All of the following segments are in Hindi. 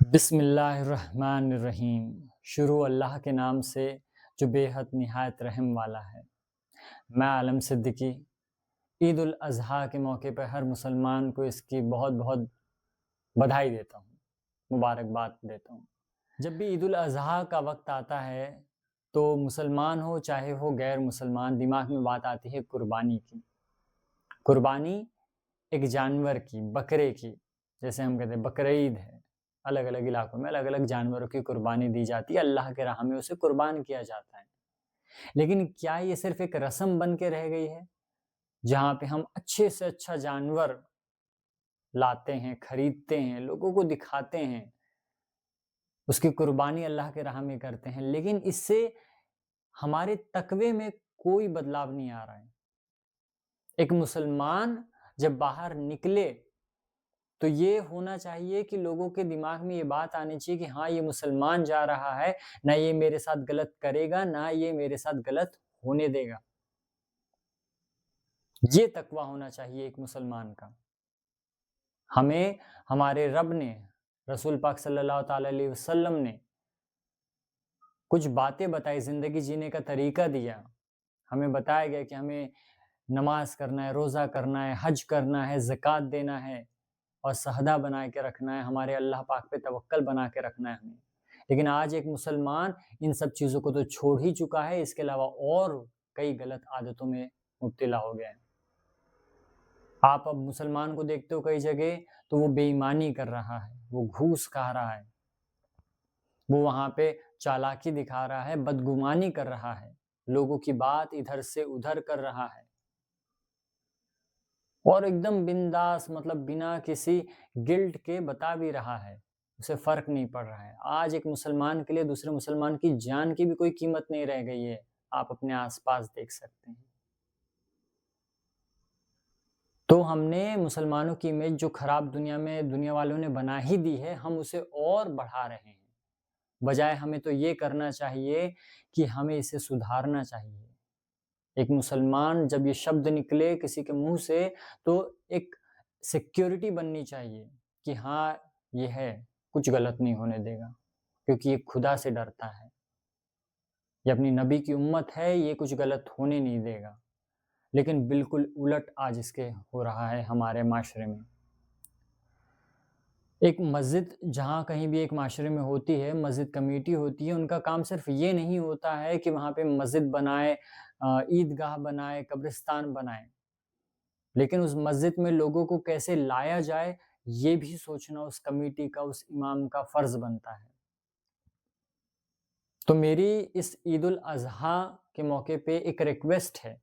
बिस्मिल्लाहिर्रहमानिर्रहीम। शुरू अल्लाह के नाम से जो बेहद निहायत रहम वाला है। मैं आलम सिद्दीकी ईद उल अज़हा के मौके पर हर मुसलमान को इसकी बहुत बहुत बधाई देता हूँ, मुबारकबाद देता हूँ। जब भी ईद उल अज़हा का वक्त आता है तो मुसलमान हो चाहे हो गैर मुसलमान, दिमाग में बात आती है कुर्बानी की। कुर्बानी एक जानवर की, बकरे की, जैसे हम कहते हैं बकरीद है। अलग-अलग इलाकों में अलग-अलग जानवरों की कुर्बानी दी जाती है, अल्लाह के राह में उसे कुर्बान किया जाता है। लेकिन क्या ये सिर्फ़ एक रस्म बन के रह गई है, जहाँ पे हम अच्छे से अच्छा जानवर लाते हैं, खरीदते हैं, लोगों को दिखाते हैं, उसकी कुर्बानी अल्लाह के राह में करते हैं, लेकिन इससे हमारे तक़वे में कोई बदलाव नहीं आ रहा है। एक मुसलमान जब बाहर निकले तो ये होना चाहिए कि लोगों के दिमाग में ये बात आनी चाहिए कि हाँ, ये मुसलमान जा रहा है, ना ये मेरे साथ गलत करेगा, ना ये मेरे साथ गलत होने देगा। ये तकवा होना चाहिए एक मुसलमान का। हमें हमारे रब ने, रसूल पाक सल्लल्लाहु ताला अलैहि वसल्लम ने कुछ बातें बताई, ज़िंदगी जीने का तरीका दिया। हमें बताया गया कि हमें नमाज़ करना है, रोज़ा करना है, हज करना है, ज़कात देना है और सहदा बना के रखना है, हमारे अल्लाह पाक पे तवक्कल बना के रखना है हमें। लेकिन आज एक मुसलमान इन सब चीज़ों को तो छोड़ ही चुका है, इसके अलावा और कई गलत आदतों में मुब्तला हो गया है। आप अब मुसलमान को देखते हो कई जगह तो वो बेईमानी कर रहा है, वो घूस खा रहा है, वो वहाँ पे चालाकी दिखा रहा है, बदगुमानी कर रहा है, लोगों की बात इधर से उधर कर रहा है और एकदम बिंदास मतलब बिना किसी गिल्ट के बता भी रहा है, उसे फ़र्क नहीं पड़ रहा है। आज एक मुसलमान के लिए दूसरे मुसलमान की जान की भी कोई कीमत नहीं रह गई है, आप अपने आस-पास देख सकते हैं। तो हमने मुसलमानों की इमेज जो खराब दुनिया वालों ने बना ही दी है, हम उसे और बढ़ा रहे हैं। बजाय हमें तो ये करना चाहिए कि हमें इसे सुधारना चाहिए। एक मुसलमान जब ये शब्द निकले किसी के मुँह से तो एक सिक्योरिटी बननी चाहिए कि हाँ, ये है, कुछ गलत नहीं होने देगा, क्योंकि ये खुदा से डरता है। ये अपनी नबी की उम्मत है, ये कुछ गलत होने नहीं देगा। लेकिन बिल्कुल उलट आज इसके हो रहा है हमारे माशरे में। एक मस्जिद जहाँ कहीं भी एक माशरे में होती है, मस्जिद कमेटी होती है, उनका काम सिर्फ़ ये नहीं होता है कि वहाँ पे मस्जिद बनाए ईदगाह बनाए, कब्रिस्तान बनाए। लेकिन उस मस्जिद में लोगों को कैसे लाया जाए, ये भी सोचना उस कमेटी का, उस इमाम का फ़र्ज़ बनता है। तो मेरी इस ईद उल अज़हा के मौके पे एक रिक्वेस्ट है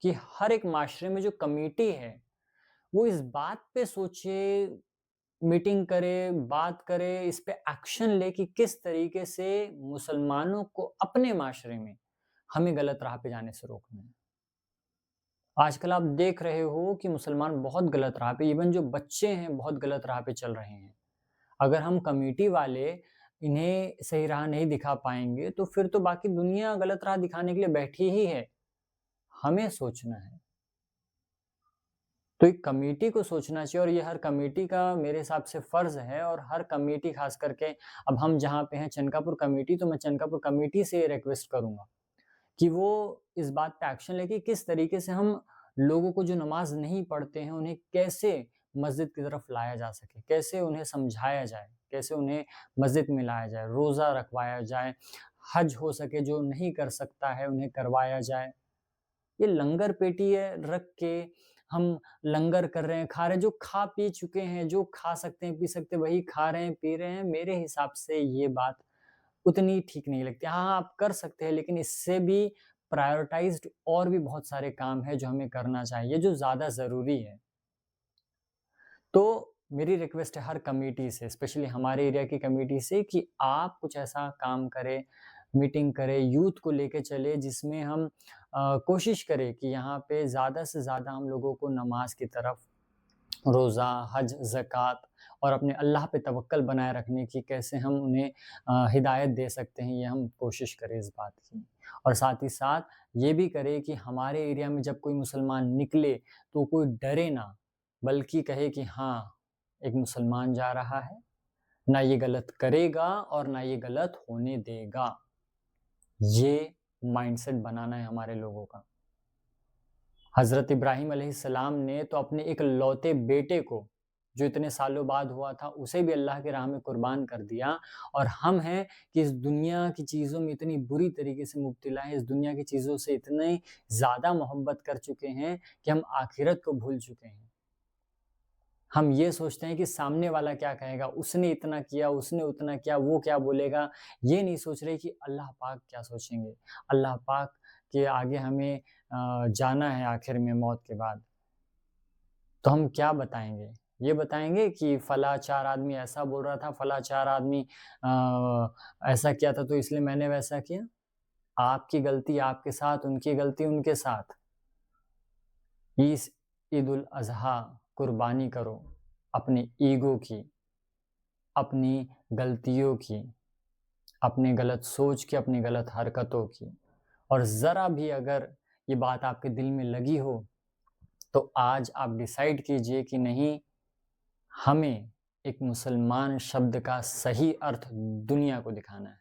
कि हर एक माशरे में जो कमेटी है, वो इस बात पे सोचे, मीटिंग करे, बात करे, इस पे एक्शन ले कि किस तरीके से मुसलमानों को अपने माशरे में हमें गलत राह पे जाने से रोकना है। आजकल आप देख रहे हो कि मुसलमान बहुत गलत राह पे इवन जो बच्चे हैं बहुत गलत राह पे चल रहे हैं। अगर हम कमेटी वाले इन्हें सही राह नहीं दिखा पाएँगे तो फिर तो बाकी दुनिया गलत राह दिखाने के लिए बैठी ही है। हमें सोचना है। तो एक कमेटी को सोचना चाहिए और ये हर कमेटी का मेरे हिसाब से फ़र्ज़ है और हर कमेटी ख़ास करके अब हम जहाँ पे हैं चनकापुर कमेटी, तो मैं चनकापुर कमेटी से ये रिक्वेस्ट करूँगा कि वो इस बात पे एक्शन लें कि किस तरीके से हम लोगों को जो नमाज़ नहीं पढ़ते हैं, उन्हें कैसे मस्जिद की तरफ लाया जा सके, कैसे उन्हें समझाया जाए, कैसे उन्हें मस्जिद में लाया जाए, रोज़ा रखवाया जाए, हज हो सके जो नहीं कर सकता है, उन्हें करवाया जाए। ये लंगर पेटी है रख के हम लंगर कर रहे हैं, खा रहे हैं, जो खा पी चुके हैं, जो खा सकते हैं, पी सकते हैं, वही खा रहे हैं, पी रहे हैं। मेरे हिसाब से ये बात उतनी ठीक नहीं लगती। हाँ, आप कर सकते हैं लेकिन इससे भी प्रायोरिटाइज़्ड और भी बहुत सारे काम हैं जो हमें करना चाहिए, जो ज़्यादा ज़रूरी है। तो मेरी रिक्वेस्ट है हर कमेटी से, स्पेशली हमारे एरिया की कमेटी से कि आप कुछ ऐसा काम करें, मीटिंग करें, यूथ को लेके चलें जिसमें हम कोशिश करें कि यहाँ पे ज़्यादा से ज़्यादा हम लोगों को नमाज़ की तरफ, रोज़ा, हज, ज़कात और अपने अल्लाह पे तवक्कल बनाए रखने की कैसे हम उन्हें हिदायत दे सकते हैं, ये हम कोशिश करें इस बात की। और साथ ही साथ ये भी करें कि हमारे एरिया में जब कोई मुसलमान निकले, तो कोई डरे ना, बल्कि कहे कि हाँ, एक मुसलमान जा रहा है, ना ये गलत करेगा और ना ये गलत होने देगा। ये माइंडसेट बनाना है हमारे लोगों का। हज़रत इब्राहीम अलैहिस्सलाम ने तो अपने एक लौते बेटे को, जो इतने सालों बाद हुआ था, उसे भी अल्लाह की राह में कुर्बान कर दिया। और हम हैं कि इस दुनिया की चीज़ों में इतनी बुरी तरीके से मुब्तला हैं, इस दुनिया की चीज़ों से इतने ज़्यादा मोहब्बत कर चुके हैं कि हम आखिरत को भूल चुके हैं। हम ये सोचते हैं कि सामने वाला क्या कहेगा, उसने इतना किया, उसने उतना किया, वो क्या बोलेगा? ये नहीं सोच रहे कि अल्लाह पाक क्या सोचेंगे? अल्लाह पाक के आगे हमें जाना है आखिर में मौत के बाद। तो हम क्या बताएँगे? ये बताएँगे कि फलाँ 4 आदमी ऐसा बोल रहा था, फलाँ 4 आदमी ऐसा किया था तो इसलिए मैंने वैसा किया। आपकी गलती आपके साथ, उनकी गलती उनके साथ। इस ईद उल अज़हा कुर्बानी करो अपने ईगो की, अपनी गलतियों की, अपने गलत सोच की, अपनी गलत हरकतों की। और ज़रा भी अगर ये बात आपके दिल में लगी हो, तो आज आप डिसाइड कीजिए कि नहीं, हमें एक मुसलमान शब्द का सही अर्थ दुनिया को दिखाना है।